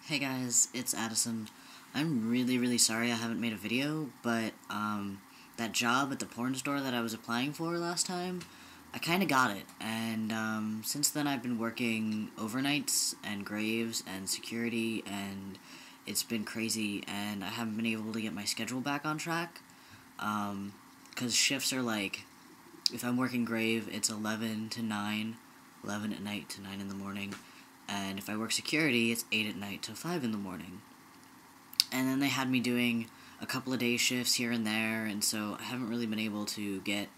Hey guys, it's Addison. I'm really sorry I haven't made a video, but that job at the porn store that I was applying for last time, I kind of got it, and since then I've been working overnights and graves and security, and it's been crazy, and I haven't been able to get my schedule back on track, because shifts are like, if I'm working grave, it's 11 to 9, 11 at night to 9 in the morning, and if I work security, it's 8 at night to 5 in the morning. And then they had me doing a couple of day shifts here and there, and so I haven't really been able to get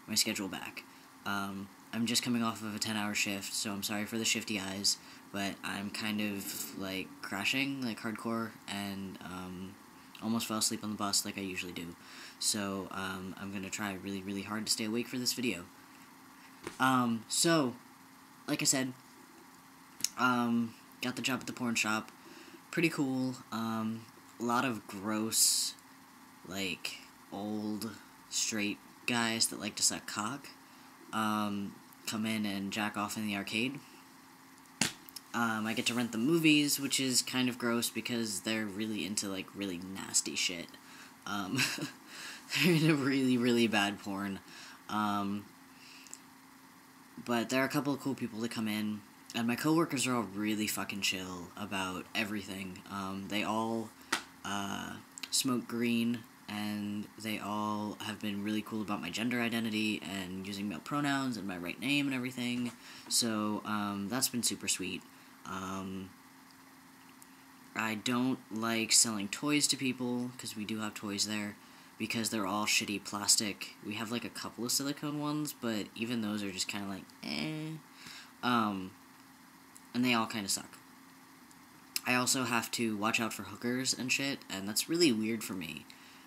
my schedule back. I'm just coming off of a 10-hour shift, so I'm sorry for the shifty eyes, but I'm kind of, like, crashing, like, hardcore, and almost fell asleep on the bus like I usually do. So, I'm gonna try really hard to stay awake for this video. So, like I said, got the job at the porn shop. Pretty cool. A lot of gross, like, old, straight guys that like to suck cock, come in and jack off in the arcade. I get to rent the movies, which is kind of gross because they're really into, like, really nasty shit. They're into really bad porn. But there are a couple of cool people that come in. And my coworkers are all really fucking chill about everything. They all smoke green, and they all have been really cool about my gender identity and using male pronouns and my right name and everything. So that's been super sweet. I don't like selling toys to people, because we do have toys there, because they're all shitty plastic. We have, like, a couple of silicone ones, but even those are just kind of like, and they all kind of suck. I also have to watch out for hookers and shit, and that's really weird for me.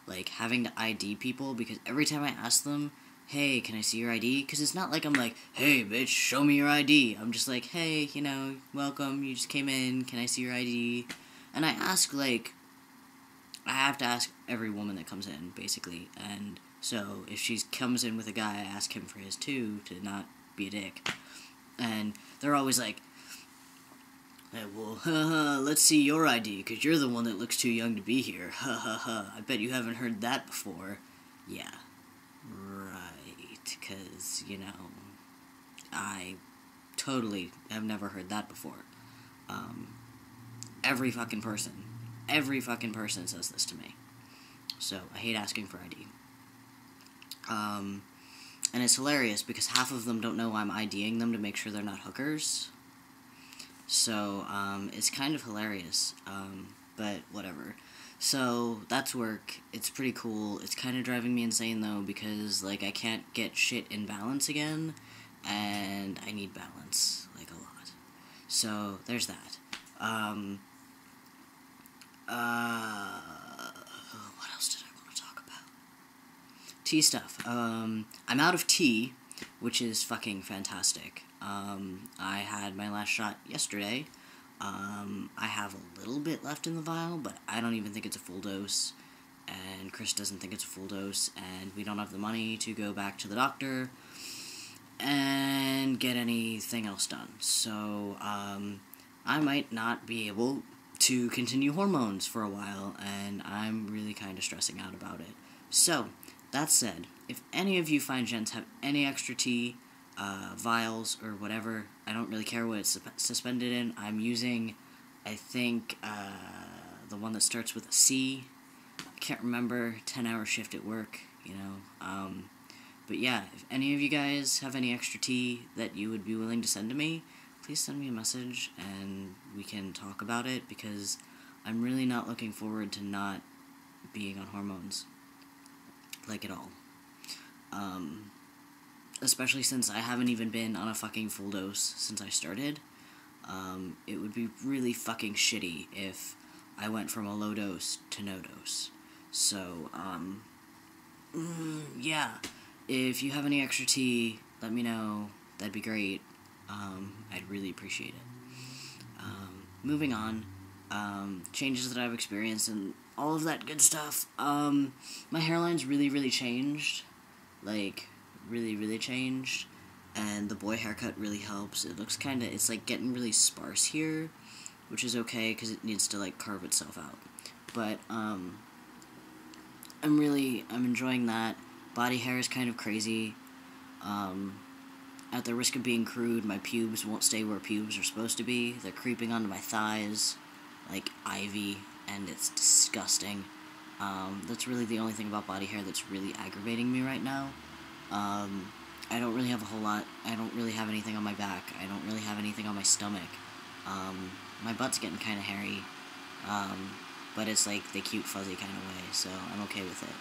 Like, having to ID people, because every time I ask them, hey, can I see your ID? Because it's not like I'm like, hey, bitch, show me your ID. I'm just like, hey, you know, welcome, you just came in, can I see your ID? And I ask, like, I have to ask every woman that comes in, basically. And so, if she comes in with a guy, I ask him for his too, to not be a dick. And they're always like, hey, well, let's see your ID, because you're the one that looks too young to be here. I bet you haven't heard that before. Yeah, right, because, you know, I totally have never heard that before. Every fucking person says this to me. So, I hate asking for ID. And it's hilarious, because half of them don't know I'm IDing them to make sure they're not hookers. So, it's kind of hilarious, but whatever. So, that's work. It's pretty cool. It's kind of driving me insane, though, because, like, I can't get shit in balance again, and I need balance, like, a lot. So, there's that. What else did I want to talk about? Tea stuff. I'm out of tea, which is fucking fantastic. I had my last shot yesterday. I have a little bit left in the vial, but I don't even think it's a full dose, and Chris doesn't think it's a full dose, and we don't have the money to go back to the doctor and get anything else done. So, I might not be able to continue hormones for a while, and I'm really kind of stressing out about it. So, that said, if any of you fine gents have any extra tea, vials, or whatever, I don't really care what it's suspended in. I'm using, I think, the one that starts with a C. I can't remember, 10-hour shift at work, you know, but yeah, if any of you guys have any extra tea that you would be willing to send to me, please send me a message, and we can talk about it, because I'm really not looking forward to not being on hormones, like, at all. Especially since I haven't even been on a fucking full dose since I started. It would be really fucking shitty if I went from a low dose to no dose. So, yeah. If you have any extra tea, let me know. That'd be great. I'd really appreciate it. Moving on. Changes that I've experienced and all of that good stuff. My hairline's really changed. Like, really changed, and the boy haircut really helps. It looks it's like getting really sparse here, which is okay because it needs to, like, carve itself out. But, I'm enjoying that. Body hair is kind of crazy. At the risk of being crude, my pubes won't stay where pubes are supposed to be. They're creeping onto my thighs, like ivy, and it's disgusting. That's really the only thing about body hair that's really aggravating me right now. I don't really have a whole lot. I don't really have anything on my back. I don't really have anything on my stomach. My butt's getting kind of hairy, but it's like the cute fuzzy kind of way, so I'm okay with it.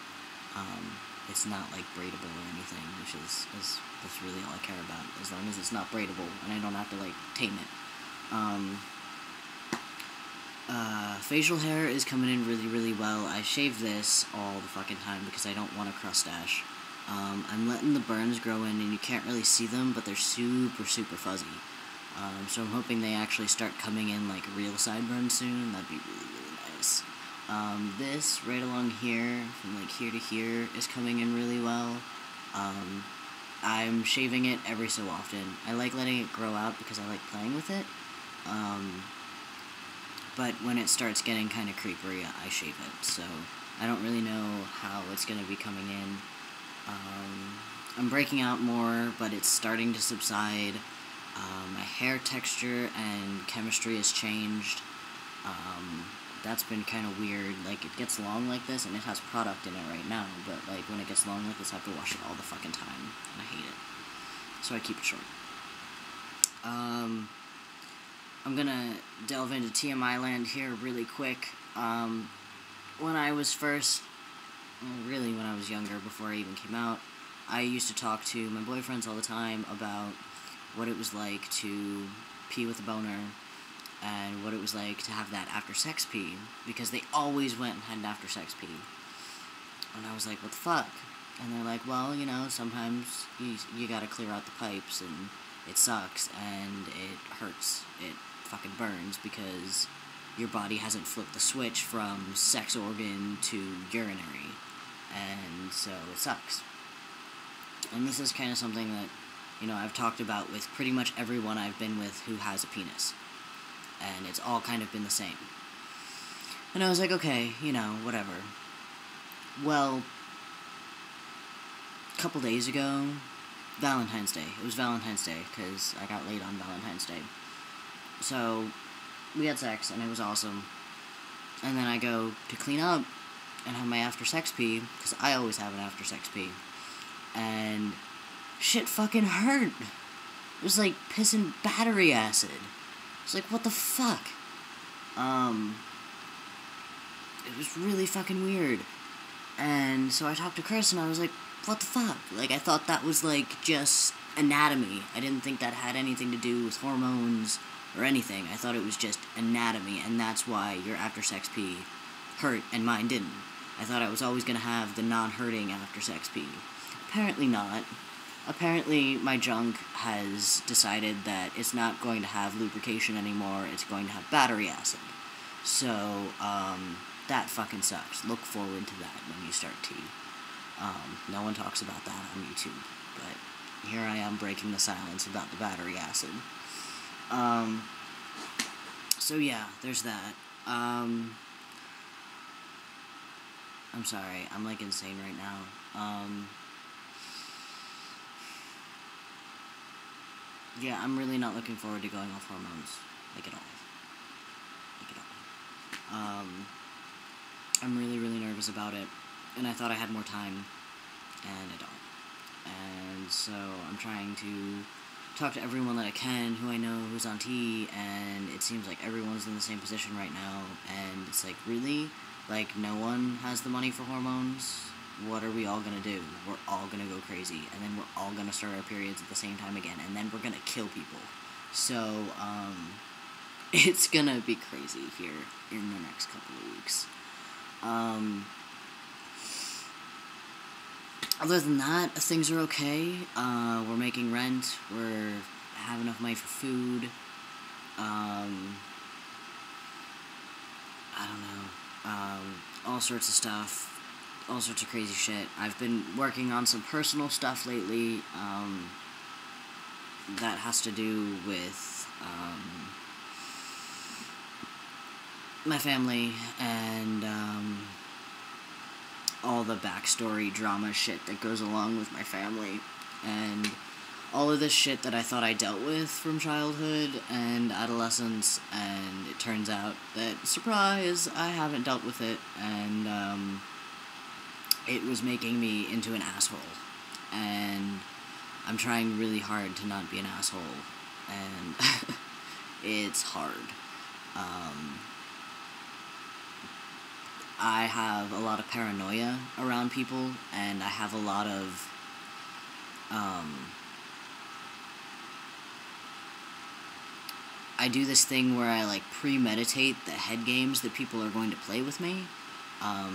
It's not like braidable or anything, which is that's really all I care about, as long as it's not braidable and I don't have to, like, tame it. Facial hair is coming in really, really well. I shave this all the fucking time because I don't want a crustache. I'm letting the burns grow in, and you can't really see them, but they're super, super fuzzy. So I'm hoping they actually start coming in like real sideburns soon. That'd be really, really nice. This right along here, from like here to here, is coming in really well. I'm shaving it every so often. I like letting it grow out because I like playing with it. But when it starts getting kind of creepery, I shave it. So I don't really know how it's going to be coming in. I'm breaking out more, but it's starting to subside. My hair texture and chemistry has changed. That's been kind of weird. Like, it gets long like this, and it has product in it right now, but, like, when it gets long like this, I have to wash it all the fucking time, and I hate it. So I keep it short. I'm gonna delve into TMI land here really quick. When I was first, really when I was younger, before I even came out, I used to talk to my boyfriends all the time about what it was like to pee with a boner, and what it was like to have that after-sex pee, because they always went and had an after-sex pee. And I was like, what the fuck? And they're like, well, you know, sometimes you gotta clear out the pipes, and it sucks, and it hurts. It fucking burns, because your body hasn't flipped the switch from sex organ to urinary, and so it sucks. And this is kind of something that, you know, I've talked about with pretty much everyone I've been with who has a penis. And it's all kind of been the same. And I was like, okay, you know, whatever. Well, a couple days ago, Valentine's Day. It was Valentine's Day, because I got laid on Valentine's Day. So, we had sex, and it was awesome. And then I go to clean up and have my after-sex pee, because I always have an after-sex pee. And shit fucking hurt. It was like pissing battery acid. It's like, what the fuck? It was really fucking weird. And so I talked to Chris, and I was like, what the fuck? Like, I thought that was, like, just anatomy. I didn't think that had anything to do with hormones or anything. I thought it was just anatomy, and that's why your after-sex pee hurt, and mine didn't. I thought I was always gonna have the non-hurting after-sex pee. Apparently not. Apparently, my junk has decided that it's not going to have lubrication anymore, it's going to have battery acid. So, that fucking sucks. Look forward to that when you start tea. No one talks about that on YouTube, but here I am breaking the silence about the battery acid. So yeah, there's that. I'm sorry, I'm like insane right now. Yeah, I'm really not looking forward to going off hormones, like at all. Like at all. I'm really, really nervous about it, and I thought I had more time, and I don't. And so I'm trying to talk to everyone that I can, who I know who's on T, and it seems like everyone's in the same position right now, and it's like, really? Like, no one has the money for hormones? What are we all gonna do? We're all gonna go crazy, and then we're all gonna start our periods at the same time again, and then we're gonna kill people. So, it's gonna be crazy here in the next couple of weeks. Other than that, things are okay. We're making rent, we're have enough money for food. I don't know. All sorts of stuff. All sorts of crazy shit. I've been working on some personal stuff lately, that has to do with, my family and, all the backstory drama shit that goes along with my family, and all of this shit that I thought I dealt with from childhood and adolescence, and it turns out that, surprise, I haven't dealt with it, and, it was making me into an asshole, and I'm trying really hard to not be an asshole, and it's hard. I have a lot of paranoia around people, and I have a lot of, I do this thing where I, like, premeditate the head games that people are going to play with me,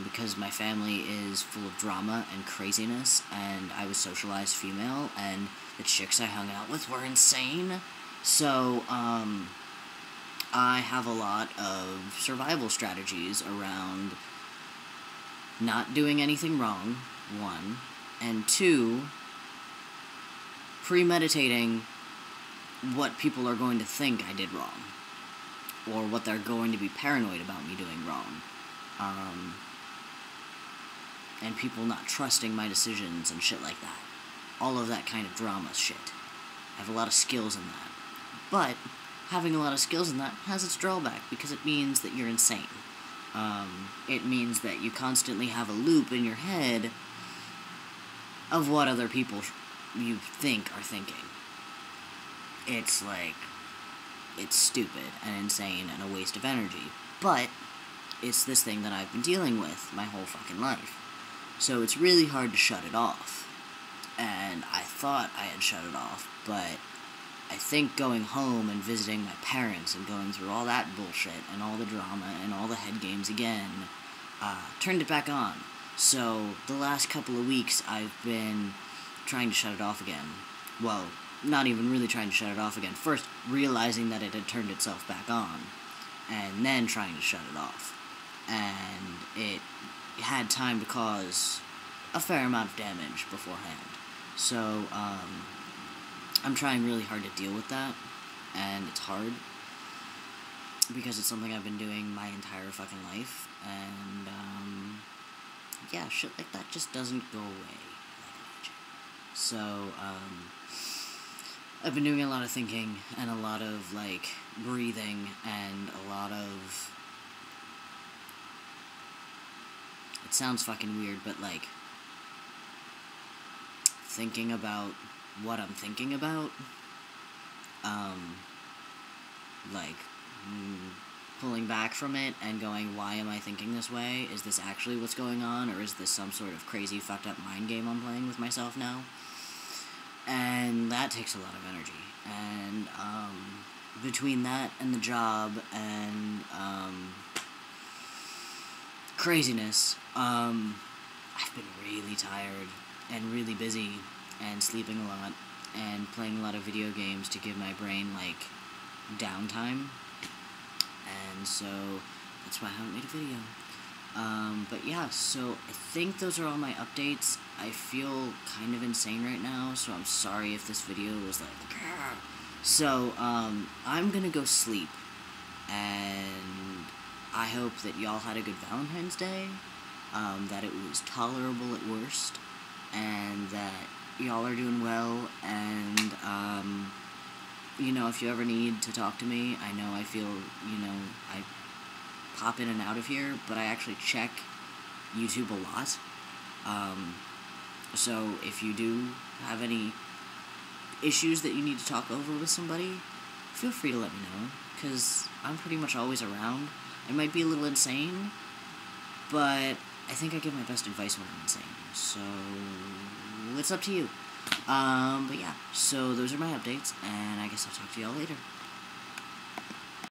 because my family is full of drama and craziness, and I was socialized female, and the chicks I hung out with were insane, so, I have a lot of survival strategies around not doing anything wrong, one, and two, premeditating what people are going to think I did wrong, or what they're going to be paranoid about me doing wrong, and people not trusting my decisions and shit like that. All of that kind of drama shit. I have a lot of skills in that. But having a lot of skills in that has its drawback, because it means that you're insane. It means that you constantly have a loop in your head of what other people you think are thinking. It's like, it's stupid and insane and a waste of energy. But it's this thing that I've been dealing with my whole fucking life. So it's really hard to shut it off. And I thought I had shut it off, but I think going home and visiting my parents and going through all that bullshit and all the drama and all the head games again, turned it back on. So the last couple of weeks I've been trying to shut it off again. Well, not even really trying to shut it off again. First, realizing that it had turned itself back on, and then trying to shut it off. And it had time to cause a fair amount of damage beforehand. So, I'm trying really hard to deal with that, and it's hard, because it's something I've been doing my entire fucking life, and, yeah, shit like that just doesn't go away like magic. So, I've been doing a lot of thinking, and a lot of, like, breathing, and a lot of, it sounds fucking weird, but, like, thinking about what I'm thinking about, like, pulling back from it and going, why am I thinking this way? Is this actually what's going on, or is this some sort of crazy fucked up mind game I'm playing with myself now? And that takes a lot of energy, and, between that and the job and, craziness, I've been really tired and really busy and sleeping a lot and playing a lot of video games to give my brain, like, downtime, and so that's why I haven't made a video. But yeah, so I think those are all my updates. I feel kind of insane right now, so I'm sorry if this video was like, Grr. So, I'm gonna go sleep, and I hope that y'all had a good Valentine's Day, that it was tolerable at worst, and that y'all are doing well, and, you know, if you ever need to talk to me, I know I feel, you know, I pop in and out of here, but I actually check YouTube a lot, so if you do have any issues that you need to talk over with somebody, feel free to let me know, because I'm pretty much always around. I might be a little insane, but I think I give my best advice when I'm insane, so it's up to you. But yeah, so those are my updates, and I guess I'll talk to y'all later.